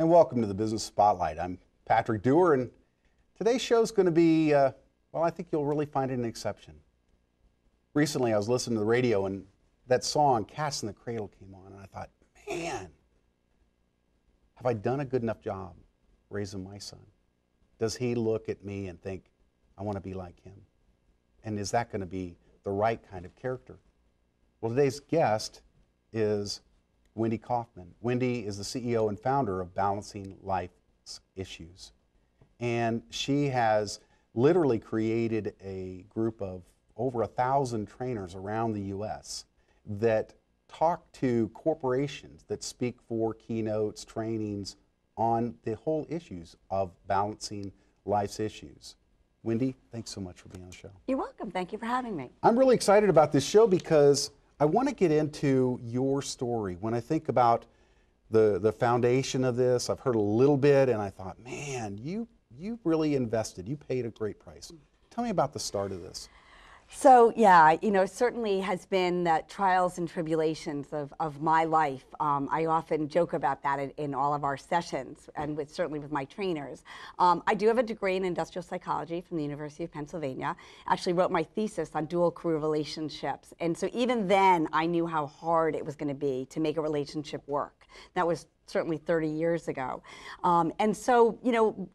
and welcome to the Business Spotlight. I'm Patrick Dewar, and today's show is going to be, well, I think you'll really find it an exception. Recently, I was listening to the radio, and that song, Cats in the Cradle, came on, and I thought, man, have I done a good enough job raising my son? Does he look at me and think, I want to be like him? And is that going to be the right kind of character? Well, today's guest is Wendy Kaufman. Wendy is the CEO and founder of Balancing Life's Issues. And she has literally created a group of over 1,000 trainers around the U.S. that talk to corporations that speak for keynotes, trainings on the whole issues of balancing life's issues. Wendy, thanks so much for being on the show. You're welcome. Thank you for having me. I'm really excited about this show because I want to get into your story. When I think about the foundation of this, I've heard a little bit and I thought, man, you really invested. You paid a great price. Tell me about the start of this. So yeah, it certainly has been the trials and tribulations of my life. I often joke about that in all of our sessions and certainly with my trainers. I do have a degree in industrial psychology from the University of Pennsylvania. Actually wrote my thesis on dual career relationships. And so even then I knew how hard it was going to be to make a relationship work. That was certainly 30 years ago. And so,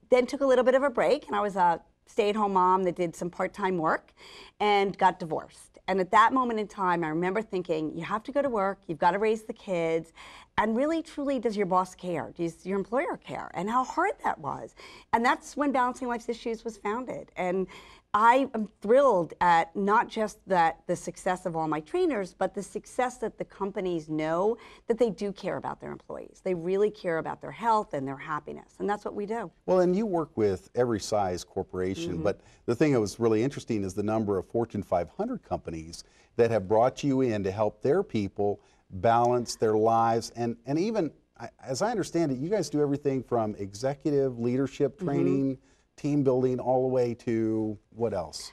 then took a little bit of a break, and I was a stay-at-home mom that did some part-time work and got divorced. And at that moment in time, I remember thinking, you have to go to work, you've got to raise the kids, and really, truly, does your boss care? Does your employer care? And how hard that was. And that's when Balancing Life's Issues was founded. And I am thrilled at not just the success of all my trainers, but the success that the companies know that they do care about their employees. They really care about their health and their happiness, and that's what we do. Well, and you work with every size corporation, but the thing that was really interesting is the number of Fortune 500 companies that have brought you in to help their people balance their lives, and even, as I understand it, you guys do everything from executive leadership training, team building, all the way to what else?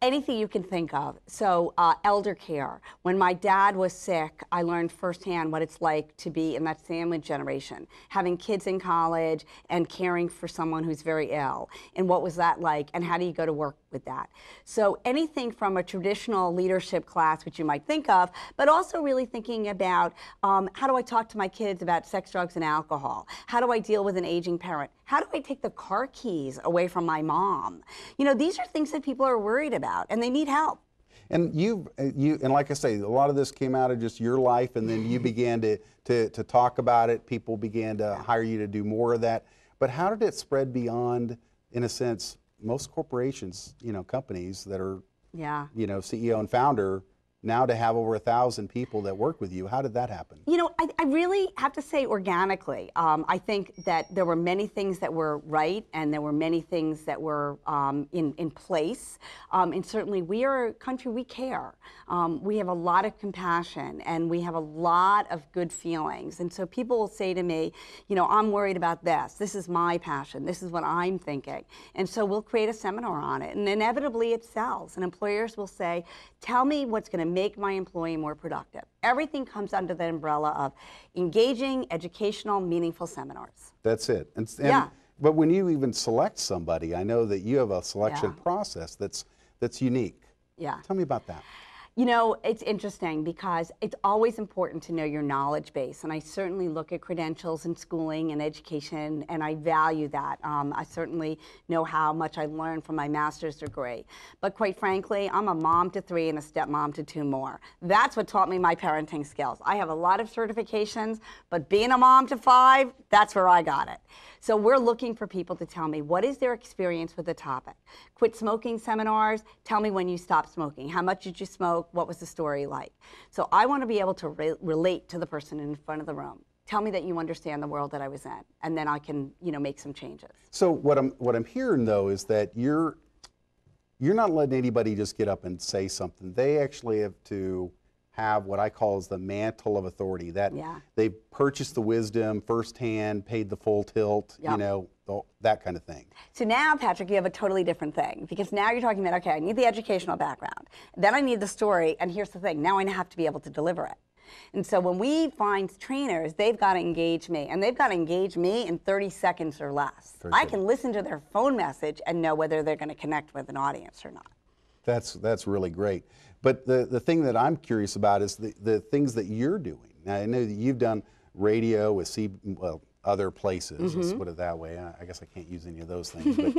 Anything you can think of. So elder care. When my dad was sick, I learned firsthand what it's like to be in that sandwich generation, having kids in college and caring for someone who's very ill. And what was that like? And how do you go to work with that? So anything from a traditional leadership class, which you might think of, but also really thinking about how do I talk to my kids about sex, drugs, and alcohol? How do I deal with an aging parent? How do I take the car keys away from my mom? These are things that people are worried about, and they need help. And and like I say, a lot of this came out of just your life, and then you began to talk about it. People began to hire you to do more of that. But how did it spread beyond, in a sense, most corporations, companies that are, CEO and founder, now to have over 1,000 people that work with you? How did that happen? I really have to say organically. I think that there were many things that were right, and there were many things that were in place. And certainly we are a country, we care. We have a lot of compassion, and we have a lot of good feelings. And so people will say to me, I'm worried about this. This is my passion. This is what I'm thinking. And so we'll create a seminar on it. And inevitably it sells. And employers will say, tell me what's going to make my employee more productive. Everything comes under the umbrella of engaging, educational, meaningful seminars. That's it. But when you even select somebody, I know that you have a selection process that's unique. Yeah. Tell me about that. It's interesting because it's always important to know your knowledge base, and I certainly look at credentials and schooling and education, and I value that. I certainly know how much I learned from my master's degree. But quite frankly, I'm a mom to 3 and a stepmom to 2 more. That's what taught me my parenting skills. I have a lot of certifications, but being a mom to 5, that's where I got it. So we're looking for people to tell me what is their experience with the topic. Quit smoking seminars, tell me when you stopped smoking. How much did you smoke? What was the story like? So I want to be able to relate to the person in front of the room. Tell me that you understand the world that I was in, and then I can, make some changes. So what I'm hearing though is that you're not letting anybody just get up and say something. They actually have to have what I call is the mantle of authority. That they purchased the wisdom firsthand, paid the full tilt, that kind of thing. So now, Patrick, you have a totally different thing, because now you're talking about, okay, I need the educational background, then I need the story, and here's the thing, now I have to be able to deliver it. And so when we find trainers, they've got to engage me, and they've got to engage me in 30 seconds or less. I can listen to their phone message and know whether they're going to connect with an audience or not. That's really great. But the thing that I'm curious about is the things that you're doing. Now, I know that you've done radio with other places. Let's put it that way. I guess I can't use any of those things.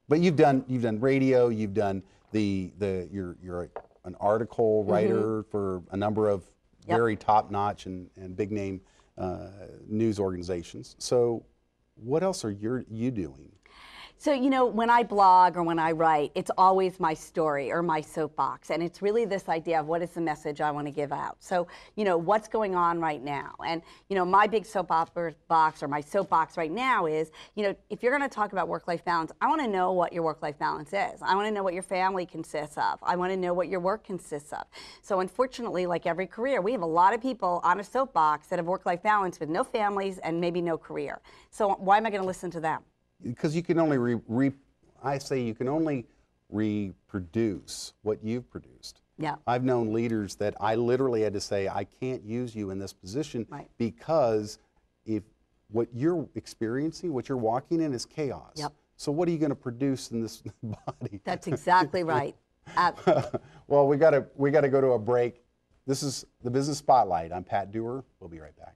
But you've done radio. You've done you're an article writer for a number of very top-notch and big-name news organizations. So, what else are you doing? So, you know, when I blog or when I write, it's always my story or my soapbox. And it's really this idea of what is the message I want to give out. So, you know, what's going on right now? And, you know, my big soapbox or my soapbox right now is, you know, if you're going to talk about work-life balance, I want to know what your work-life balance is. I want to know what your family consists of. I want to know what your work consists of. So, unfortunately, like every career, we have a lot of people on a soapbox that have work-life balance with no families and maybe no career. So why am I going to listen to them? Because you can only you can only reproduce what you've produced. Yeah. I've known leaders that I literally had to say, I can't use you in this position because if what you're experiencing, what you're walking in is chaos. Yep. So what are you going to produce in this body? That's exactly right. Well, we got to go to a break. This is the Business Spotlight. I'm Pat Dewar. We'll be right back.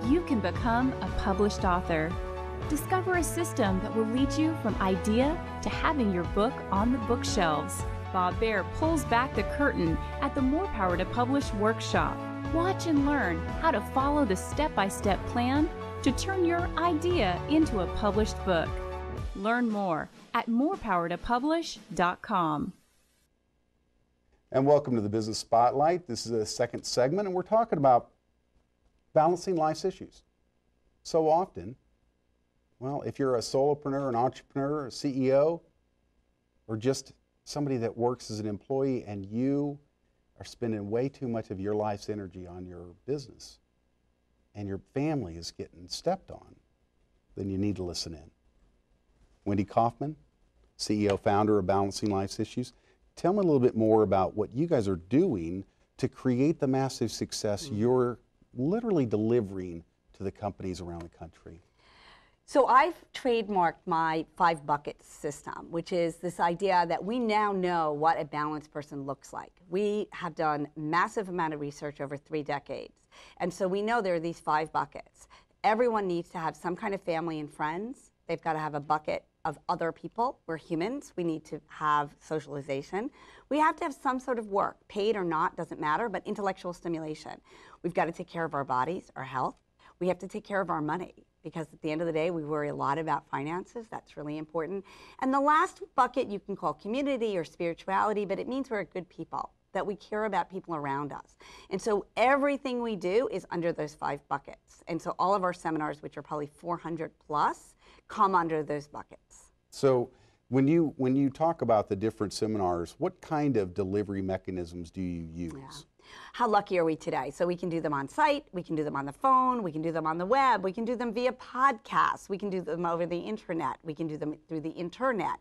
You can become a published author. Discover a system that will lead you from idea to having your book on the bookshelves. Bob Baer pulls back the curtain at the More Power to Publish workshop. Watch and learn how to follow the step-by-step plan to turn your idea into a published book. Learn more at morepowertopublish.com. And welcome to the Business Spotlight. This is the second segment, and we're talking about balancing life's issues. So often, well, if you're a solopreneur, an entrepreneur, a CEO, or just somebody that works as an employee and you are spending way too much of your life's energy on your business and your family is getting stepped on, then you need to listen in. Wendy Kaufman, CEO, founder of Balancing Life's Issues. Tell me a little bit more about what you guys are doing to create the massive success you're literally delivering to the companies around the country. So I've trademarked my 5 buckets system, which is this idea that we now know what a balanced person looks like. We have done massive amount of research over 3 decades. And so we know there are these 5 buckets. Everyone needs to have some kind of family and friends. They've got to have a bucket of other people. We're humans. We need to have socialization. We have to have some sort of work, paid or not, doesn't matter, but intellectual stimulation. We've got to take care of our bodies, our health. We have to take care of our money, because at the end of the day, we worry a lot about finances. That's really important. And the last bucket you can call community or spirituality, but it means we're good people, that we care about people around us. And so everything we do is under those 5 buckets. And so all of our seminars, which are probably 400 plus, come under those buckets. So when you talk about the different seminars, what kind of delivery mechanisms do you use? Yeah. How lucky are we today? So we can do them on site, we can do them on the phone, we can do them on the web, we can do them via podcasts, we can do them over the internet, we can do them through the internet.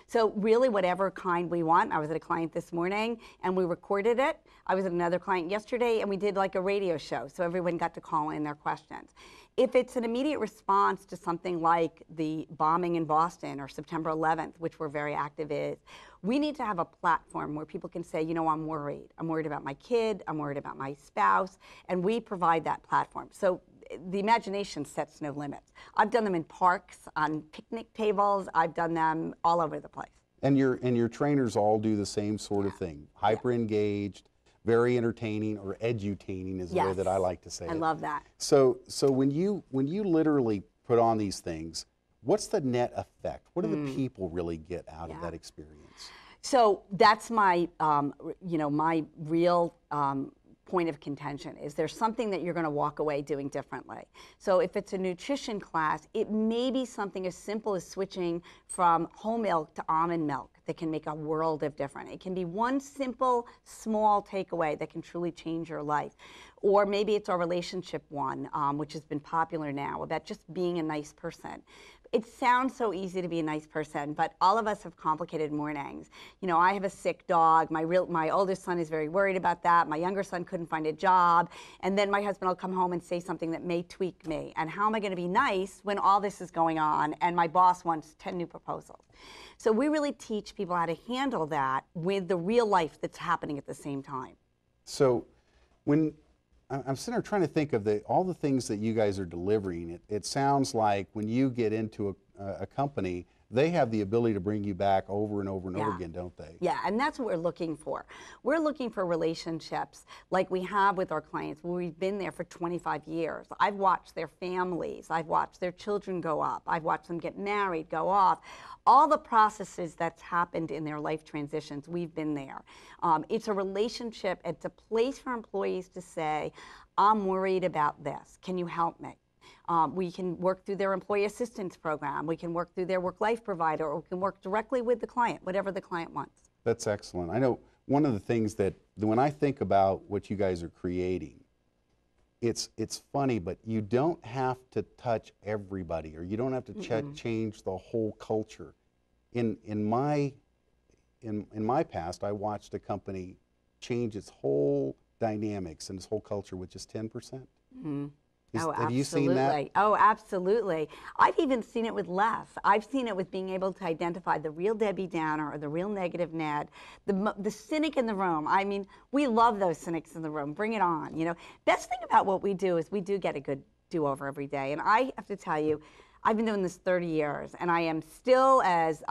So really whatever kind we want. I was at a client this morning and we recorded it. I was at another client yesterday and we did like a radio show, so everyone got to call in their questions. If it's an immediate response to something like the bombing in Boston or September 11th, which we're very active in, we need to have a platform where people can say, you know, I'm worried. I'm worried about my kid. I'm worried about my spouse. And we provide that platform. So the imagination sets no limits. I've done them in parks, on picnic tables. I've done them all over the place. And your trainers all do the same sort of thing, hyper engaged, very entertaining, or edutaining is the way that I like to say it. I love that. So when you literally put on these things, what's the net effect? What do the people really get out of that experience? So that's my, my real point of contention is there's something that you're going to walk away doing differently. So if it's a nutrition class, it may be something as simple as switching from whole milk to almond milk that can make a world of difference. It can be one simple, small takeaway that can truly change your life. Or maybe it's our relationship one, which has been popular now, about just being a nice person. it sounds so easy to be a nice person, but all of us have complicated mornings. You know, I have a sick dog. My oldest son is very worried about that. My younger son couldn't find a job. And then my husband will come home and say something that may tweak me. And how am I going to be nice when all this is going on and my boss wants 10 new proposals? So we really teach people how to handle that with the real life that's happening at the same time. So when I'm sitting there trying to think of all the things that you guys are delivering. It sounds like when you get into a company, they have the ability to bring you back over and over and over again, don't they? Yeah, and that's what we're looking for. We're looking for relationships like we have with our clients where we've been there for 25 years. I've watched their families. I've watched their children go up. I've watched them get married, go off. All the processes that's happened in their life transitions, we've been there. It's a relationship. It's a place for employees to say, I'm worried about this. Can you help me? We can work through their employee assistance program. We can work through their work-life provider, or we can work directly with the client, whatever the client wants. That's excellent. I know one of the things that when I think about what you guys are creating, it's funny, but you don't have to touch everybody, or you don't have to change the whole culture. In my past, I watched a company change its whole dynamics and its whole culture with just 10%. Mm-hmm. Have you seen that? Oh, absolutely. I've even seen it with less. I've seen it with being able to identify the real Debbie Downer or the real negative Ned, the cynic in the room. I mean, we love those cynics in the room. Bring it on. You know, best thing about what we do is we do get a good do-over every day. And I have to tell you, I've been doing this 30 years, and I am still as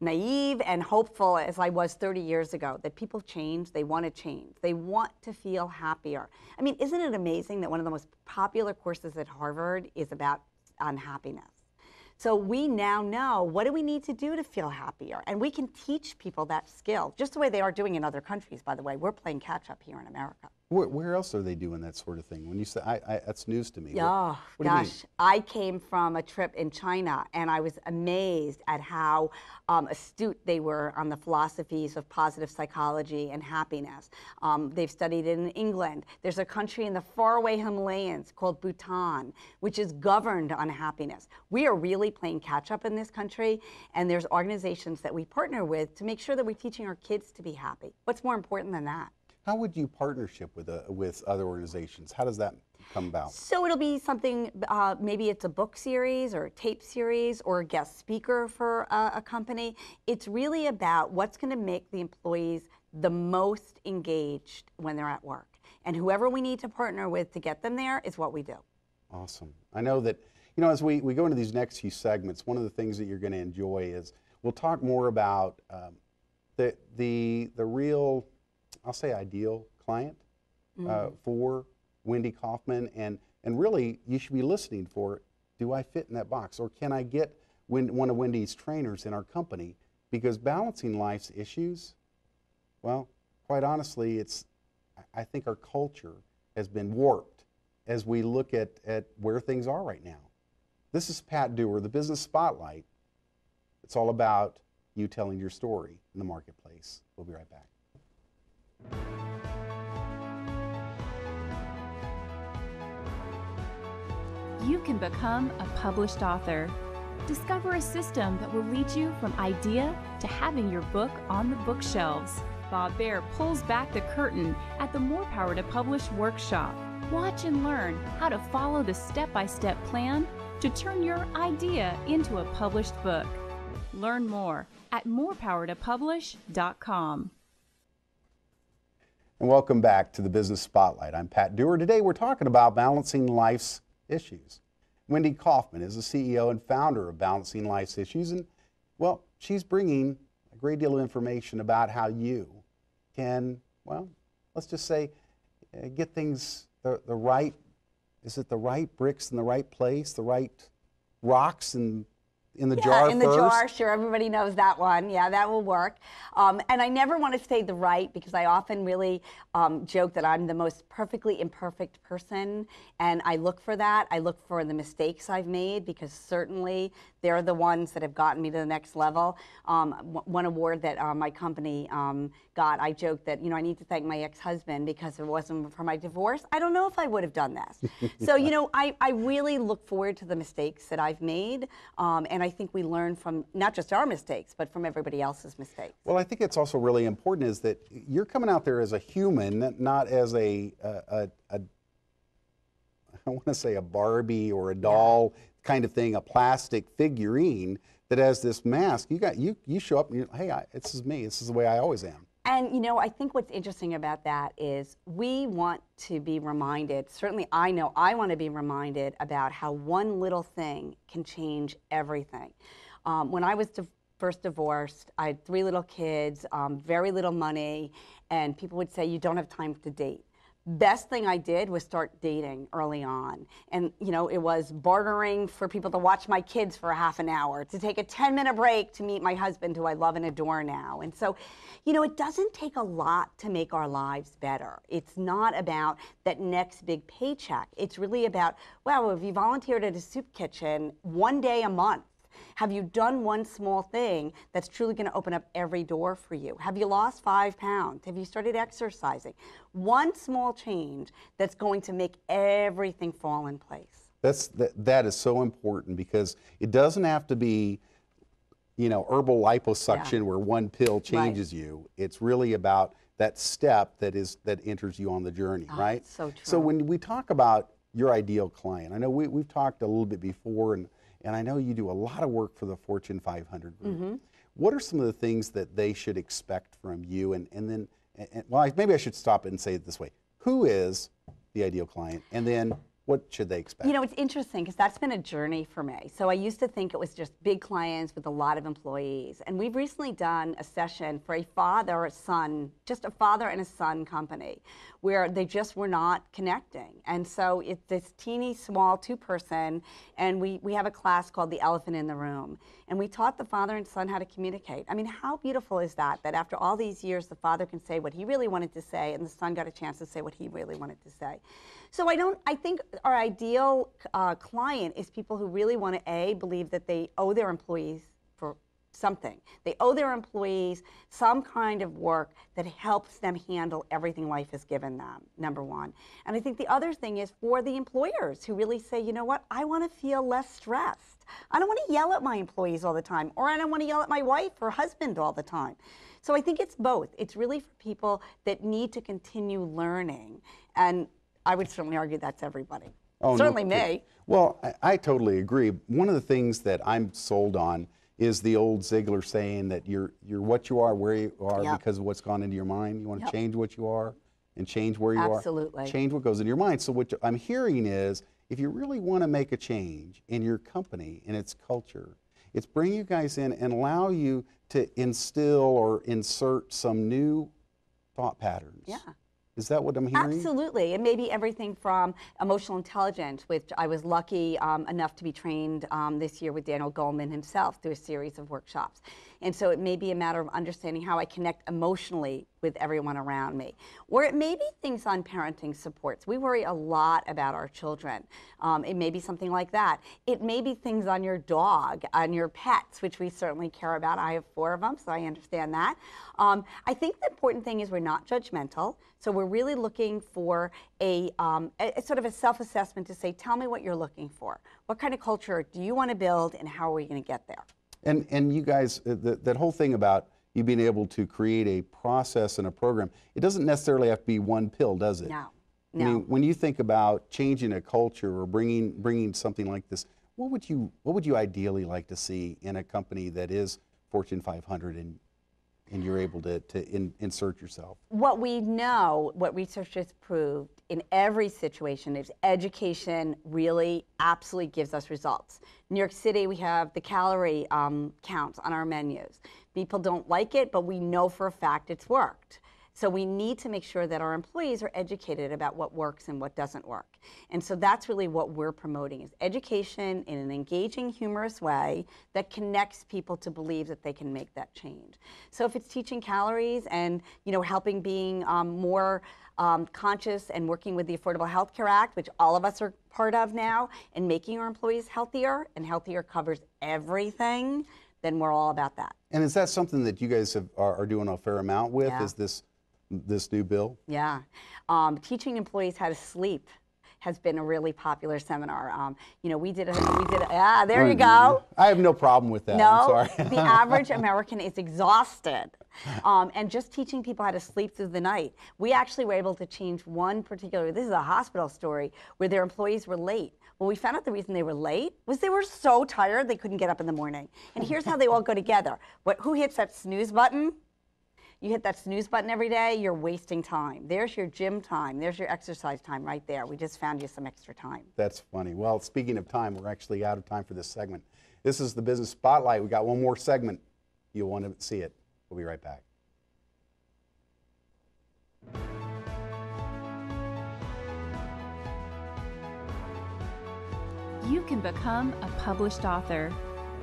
naive and hopeful as I was 30 years ago, that people change, they want to change. They want to feel happier. I mean, isn't it amazing that one of the most popular courses at Harvard is about unhappiness? So we now know, what do we need to do to feel happier? And we can teach people that skill, just the way they are doing in other countries, by the way. We're playing catch up here in America. Where else are they doing that sort of thing? When you say, that's news to me. Oh, what gosh. Do you mean? I came from a trip in China, and I was amazed at how astute they were on the philosophies of positive psychology and happiness. They've studied it in England. There's a country in the faraway Himalayas called Bhutan, which is governed on happiness. We are really playing catch up in this country, and there's organizations that we partner with to make sure that we're teaching our kids to be happy. What's more important than that? How would you partnership with other organizations? How does that come about? So it'll be something, maybe it's a book series or a tape series or a guest speaker for a company. It's really about what's going to make the employees the most engaged when they're at work. And whoever we need to partner with to get them there is what we do. Awesome. I know that, you know, as we go into these next few segments, one of the things that you're going to enjoy is we'll talk more about the real, I'll say, ideal client for Wendy Kaufman, and really you should be listening for, do I fit in that box, or can I get one of Wendy's trainers in our company? Because balancing life's issues, well, quite honestly, I think our culture has been warped as we look at where things are right now. This is Pat Dewar, the Business Spotlight. It's all about you telling your story in the marketplace. We'll be right back. You can become a published author. Discover a system that will lead you from idea to having your book on the bookshelves. Bob Baer pulls back the curtain at the More Power to Publish workshop. Watch and learn how to follow the step-by-step plan to turn your idea into a published book. Learn more at morepowertopublish.com. And welcome back to the Business Spotlight. I'm Pat Dewar. Today we're talking about balancing life's issues. Wendy Kaufman is the CEO and founder of Balancing Life's Issues, and, well, she's bringing a great deal of information about how you can, well, let's just say, get things the right, is it the right bricks in the right place, the right rocks in in the jar in first? the jar, sure, everybody knows that one. Yeah, that will work. And I never want to say the right, because I often really joke that I'm the most perfectly imperfect person, and I look for that. I look for the mistakes I've made, because certainly they're the ones that have gotten me to the next level. One award that my company got, I joked that, I need to thank my ex-husband, because if it wasn't for my divorce, I don't know if I would have done this. So, I really look forward to the mistakes that I've made, and I think we learn from not just our mistakes, but from everybody else's mistakes. Well, I think it's also really important is that you're coming out there as a human, not as I want to say a Barbie or a doll kind of thing, a plastic figurine that has this mask. You show up and hey, this is me. This is the way I always am. And I think what's interesting about that is we want to be reminded, certainly I know I want to be reminded about how one little thing can change everything. When I was first divorced, I had 3 little kids, very little money, and people would say, you don't have time to date. Best thing I did was start dating early on. And, it was bartering for people to watch my kids for a half an hour, to take a 10-minute break to meet my husband, who I love and adore now. And so, it doesn't take a lot to make our lives better. It's not about that next big paycheck. It's really about, well, if you volunteered at a soup kitchen one day a month, have you done one small thing that's truly going to open up every door for you? Have you lost 5 pounds? Have you started exercising? One small change that's going to make everything fall in place. That is so important, because it doesn't have to be, herbal liposuction where one pill changes you. It's really about that step that enters you on the journey, right? So true. So when we talk about your ideal client, I know we've talked a little bit before, and I know you do a lot of work for the Fortune 500 group. Mm-hmm. What are some of the things that they should expect from you? And then, maybe I should stop and say it this way. Who is the ideal client? And then what should they expect? It's interesting, because that's been a journey for me. So I used to think it was just big clients with a lot of employees. And we've recently done a session for a father, a son, just a father and a son company, where they just were not connecting. And so it's this teeny small 2-person, and we have a class called The Elephant in the Room. And we taught the father and son how to communicate. I mean, how beautiful is that after all these years, the father can say what he really wanted to say, and the son got a chance to say what he really wanted to say. So I think our ideal client is people who really want to, believe that they owe their employees for something. They owe their employees some kind of work that helps them handle everything life has given them, number one. And I think the other thing is for the employers who really say, you know what, I want to feel less stressed. I don't want to yell at my employees all the time, or I don't want to yell at my wife or husband all the time. So I think it's both. It's really for people that need to continue learning. And I would certainly argue that's everybody. Oh, certainly no. me. Well, I totally agree. One of the things that I'm sold on is the old Ziegler saying that you're what you are, where you are, because of what's gone into your mind. You want to change what you are and change where you are. Absolutely. Change what goes into your mind. So what I'm hearing is, if you really want to make a change in your company and its culture, it's bring you guys in and allow you to instill or insert some new thought patterns. Yeah. Is that what I'm hearing? Absolutely. It may be everything from emotional intelligence, which I was lucky enough to be trained this year with Daniel Goleman himself through a series of workshops. And so it may be a matter of understanding how I connect emotionally with everyone around me. Or it may be things on parenting supports. We worry a lot about our children. It may be something like that. It may be things on your dog, on your pets, which we certainly care about. I have 4 of them, so I understand that. I think the important thing is we're not judgmental. So we're really looking for a sort of a self-assessment to say, tell me what you're looking for. What kind of culture do you want to build, and how are we going to get there? And you guys, that whole thing about you being able to create a process and a program, it doesn't necessarily have to be one pill, does it? No. I mean, when you think about changing a culture or bringing something like this, what would you ideally like to see in a company that is Fortune 500 and you're able to insert yourself? What we know, what research has proved in every situation is education really absolutely gives us results. In New York City, we have the calorie counts on our menus. People don't like it, but we know for a fact it's worked. So we need to make sure that our employees are educated about what works and what doesn't work. And so that's really what we're promoting, is education in an engaging, humorous way that connects people to believe that they can make that change. So if it's teaching calories and, you know, helping being more conscious and working with the Affordable Health Care Act, which all of us are part of now, and making our employees healthier, and healthier covers everything, then we're all about that. And is that something that you guys are doing a fair amount with? Yeah. Is this new bill? Yeah. Teaching employees how to sleep has been a really popular seminar. You know, we did there you go. I have no problem with that. No, I'm sorry. The average American is exhausted. And just teaching people how to sleep through the night. We actually were able to change one particular, this is a hospital story, where their employees were late. Well, we found out the reason they were late was they were so tired they couldn't get up in the morning. And here's how they all go together. Who hits that snooze button? You hit that snooze button every day, you're wasting time. There's your gym time. There's your exercise time right there. We just found you some extra time. That's funny. Well, speaking of time, we're actually out of time for this segment. This is the Business Spotlight. We got one more segment. You'll want to see it. We'll be right back. You can become a published author.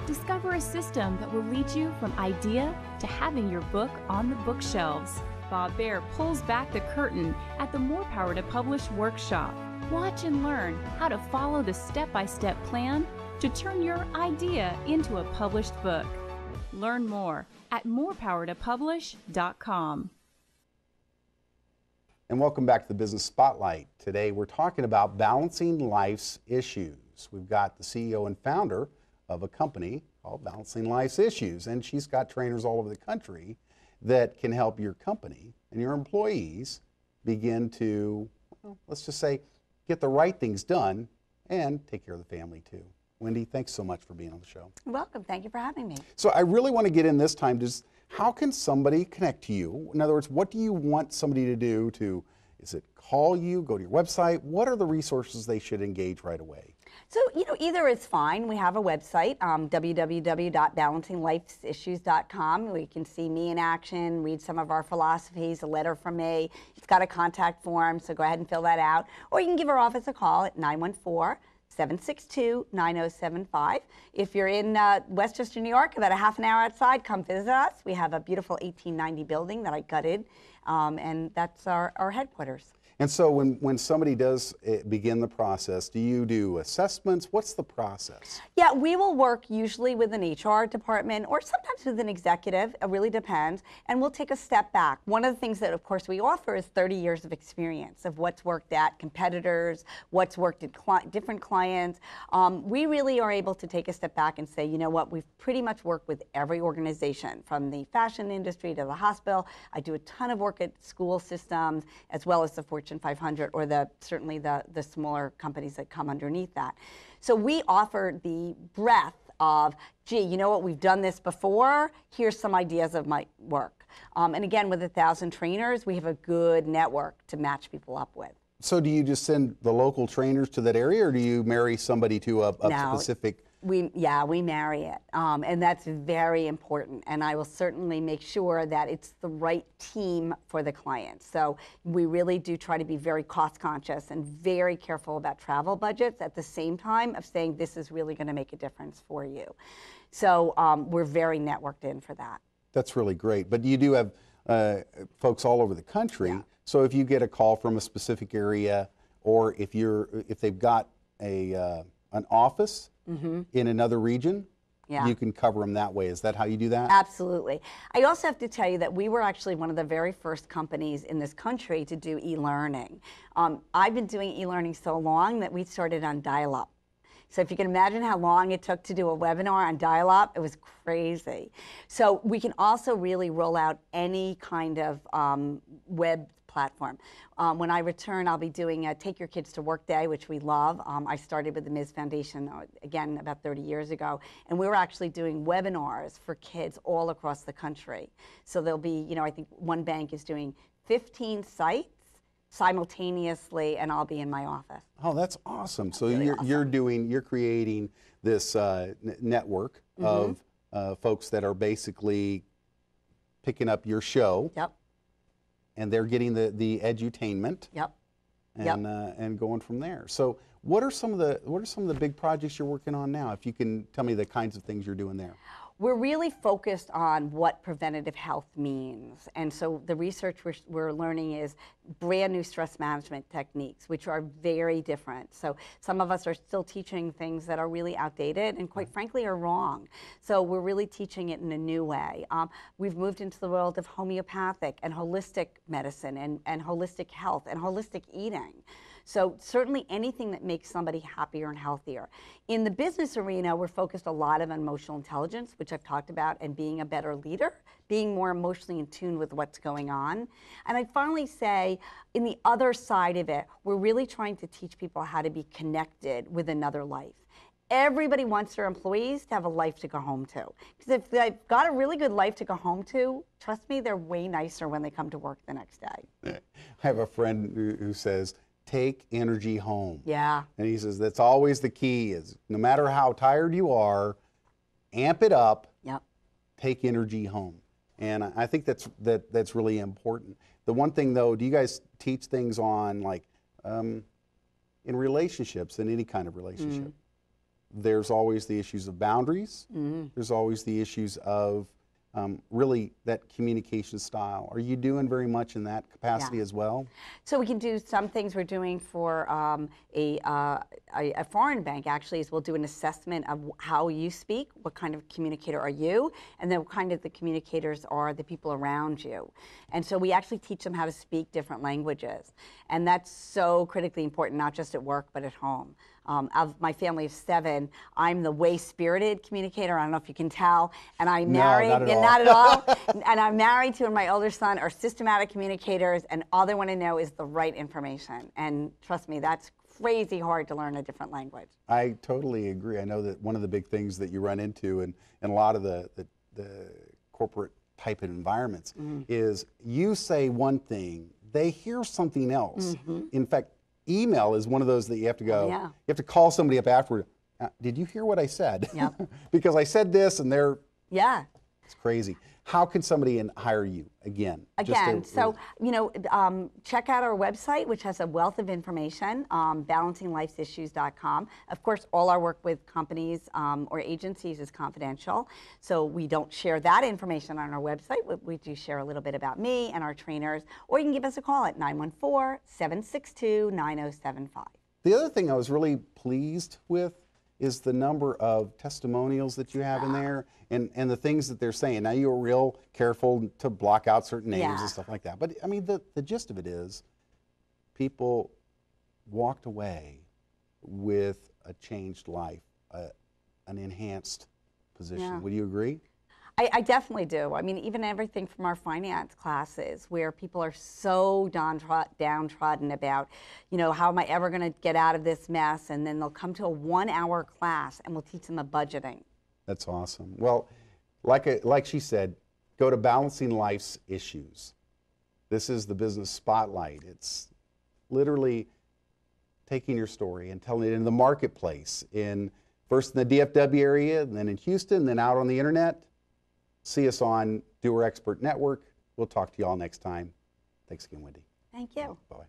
Discover a system that will lead you from idea to having your book on the bookshelves. Bob Baer pulls back the curtain at the More Power to Publish workshop. Watch and learn how to follow the step-by-step plan to turn your idea into a published book. Learn more at morepowertopublish.com. And welcome back to the Business Spotlight. Today we're talking about balancing life's issues. We've got the CEO and founder of a company called Balancing Life's Issues, and she's got trainers all over the country that can help your company and your employees begin to, well, let's just say, get the right things done and take care of the family too. Wendy, thanks so much for being on the show. You're welcome. Thank you for having me. So I really want to get in this time, just how can somebody connect to you? In other words, what do you want somebody to do is it call you, go to your website? What are the resources they should engage right away? So, you know, either is fine. We have a website, www.balancinglifeissues.com. where you can see me in action, read some of our philosophies, a letter from me. It's got a contact form, so go ahead and fill that out. Or you can give our office a call at 914-762-9075. If you're in Westchester, New York, about a half an hour outside, come visit us. We have a beautiful 1890 building that I gutted, and that's our headquarters. And so when somebody does begin the process, do you do assessments? What's the process? Yeah, we will work usually with an HR department or sometimes with an executive. It really depends. And we'll take a step back. One of the things that, of course, we offer is 30 years of experience of what's worked at competitors, what's worked at different clients. We really are able to take a step back and say, you know what, we've pretty much worked with every organization, from the fashion industry to the hospital. I do a ton of work at school systems, as well as the Fortune 500 or certainly the smaller companies that come underneath that. So we offer the breadth of, gee, you know what, we've done this before, here's some ideas of my work. And again, with 1,000 trainers, we have a good network to match people up with. So do you just send the local trainers to that area, or do you marry somebody to a specific? We marry it, and that's very important. And I will certainly make sure that it's the right team for the client. So we really do try to be very cost conscious and very careful about travel budgets at the same time of saying this is really going to make a difference for you. So we're very networked in for that. That's really great. But you do have folks all over the country. Yeah. So if you get a call from a specific area, or if they've got an office in another region, you can cover them that way. Is that how you do that? Absolutely. I also have to tell you that we were actually one of the very first companies in this country to do e-learning. I've been doing e-learning so long that we started on dial-up. So if you can imagine how long it took to do a webinar on dial-up, it was crazy. So we can also really roll out any kind of web platform. When I return, I'll be doing a Take Your Kids to Work Day, which we love. I started with the Ms. Foundation, again, about 30 years ago, and we were actually doing webinars for kids all across the country. So there'll be, you know, I think one bank is doing 15 sites simultaneously, and I'll be in my office. Oh, that's awesome. So really you're creating this network of folks that are basically picking up your show. Yep. and they're getting the edutainment. Yep. And going from there. So what are some of the big projects you're working on now? If you can tell me the kinds of things you're doing there. We're really focused on what preventative health means. And so the research we're learning is brand new stress management techniques, which are very different. So some of us are still teaching things that are really outdated and quite frankly are wrong. So we're really teaching it in a new way. We've moved into the world of homeopathic and holistic medicine and holistic health and holistic eating. So certainly anything that makes somebody happier and healthier. In the business arena, we're focused a lot on emotional intelligence, which I've talked about, and being a better leader, being more emotionally in tune with what's going on. And I'd finally say, in the other side of it, we're really trying to teach people how to be connected with another life. Everybody wants their employees to have a life to go home to. Because if they've got a really good life to go home to, trust me, they're way nicer when they come to work the next day. I have a friend who says, take energy home. Yeah. And he says that's always the key is no matter how tired you are, amp it up, Yep. take energy home. And I think that's really important. The one thing though, do you guys teach things on like in relationships, in any kind of relationship? There's always the issues of boundaries. There's always the issues of really that communication style. Are you doing very much in that capacity as well? So we can do some things we're doing for a foreign bank actually is we'll do an assessment of how you speak, what kind of communicator are you, and then what kind of the communicators are the people around you. And so we actually teach them how to speak different languages. And that's so critically important, not just at work, but at home. Of my family of 7, I'm the way-spirited communicator. I don't know if you can tell. And I'm married, not at all. not at all. And I'm married to, and my older son are systematic communicators, and all they want to know is the right information. And trust me, that's crazy hard to learn a different language. I totally agree. I know that one of the big things that you run into in a lot of the corporate type of environments is you say one thing, they hear something else. In fact, email is one of those that you have to go, you have to call somebody up afterward. Did you hear what I said? Yep. Because I said this and they're, it's crazy. How can somebody hire you again? So, check out our website, which has a wealth of information, balancinglifeissues.com. Of course, all our work with companies or agencies is confidential, so we don't share that information on our website. We do share a little bit about me and our trainers, or you can give us a call at 914-762-9075. The other thing I was really pleased with is the number of testimonials that you have in there and the things that they're saying. Now, you were real careful to block out certain names and stuff like that. But, I mean, the gist of it is people walked away with a changed life, an enhanced position. Yeah. Would you agree? I definitely do. I mean, even everything from our finance classes where people are so downtrodden about, how am I ever going to get out of this mess? And then they'll come to a 1-hour class and we'll teach them a budgeting. That's awesome. Well, like she said, go to Balancing Life's Issues. This is the business spotlight. It's literally taking your story and telling it in the marketplace, first in the DFW area, and then in Houston, then out on the internet. See us on Doer Expert Network. We'll talk to you all next time. Thanks again, Wendy. Thank you. Bye-bye.